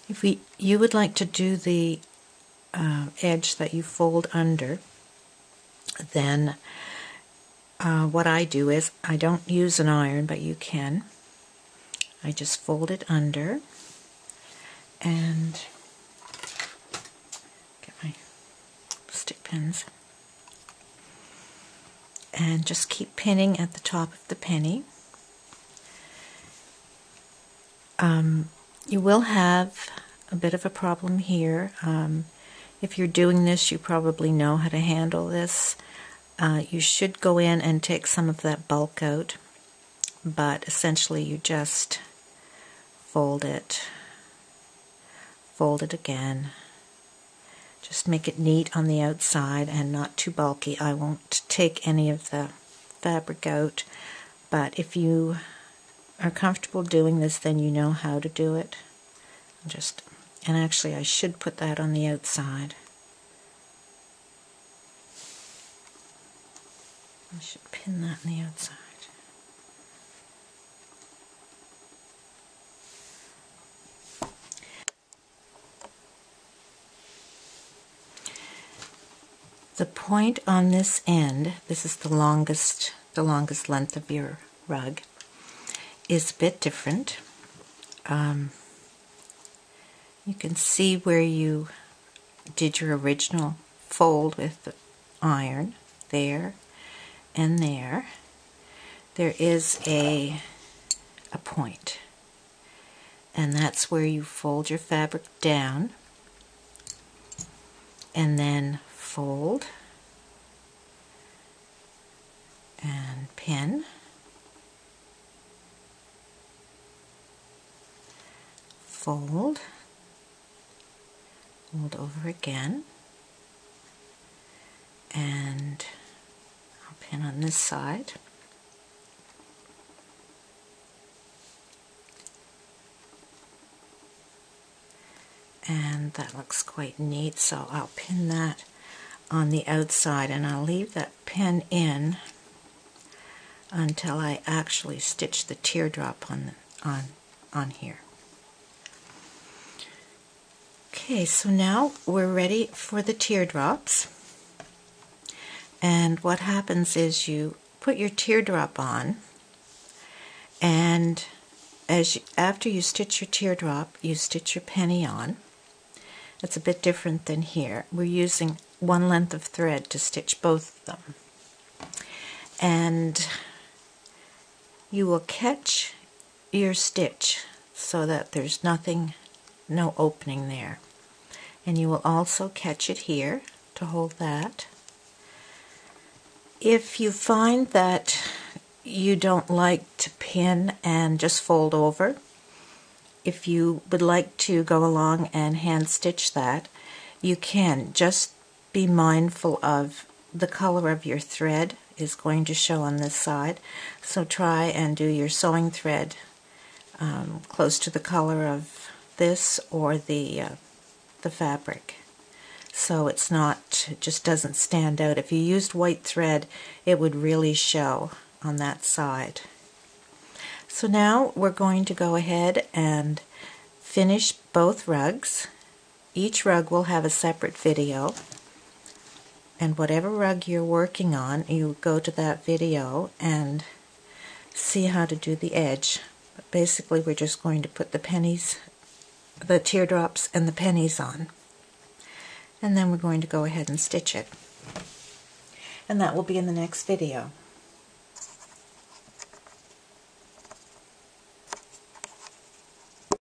If you would like to do the edge that you fold under, then what I do is, I don't use an iron, but you can. I just fold it under and get my stick pins and just keep pinning at the top of the penny. You will have a bit of a problem here. If you're doing this, you probably know how to handle this. You should go in and take some of that bulk out, but essentially you just fold it again. Just make it neat on the outside and not too bulky. I won't take any of the fabric out, but if you are comfortable doing this, then you know how to do it. And actually I should put that on the outside. I should pin that on the outside. The point on this end, this is the longest length of your rug, is a bit different. You can see where you did your original fold with the iron, there and there. There is a point, and that's where you fold your fabric down and then fold and pin, fold over again, and I'll pin on this side. And that looks quite neat, so I'll pin that on the outside, and I'll leave that pin in until I actually stitch the teardrop on here. Okay, so now we're ready for the teardrops. And what happens is you put your teardrop on, and after you stitch your teardrop, you stitch your penny on. It's a bit different than here. We're using one length of thread to stitch both of them. And you will catch your stitch so that there's no opening there. And you will also catch it here to hold that. If you find that you don't like to pin and just fold over, if you would like to go along and hand stitch that, you can. Just be mindful of the color of your thread is going to show on this side, so try and do your sewing thread close to the color of this or the fabric, so it's not, it just doesn't stand out. If you used white thread, it would really show on that side. So now we're going to go ahead and finish both rugs. Each rug will have a separate video, and whatever rug you're working on, you go to that video and see how to do the edge. But basically we're just going to put the pennies, the teardrops and the pennies on, and then we're going to go ahead and stitch it. And that will be in the next video.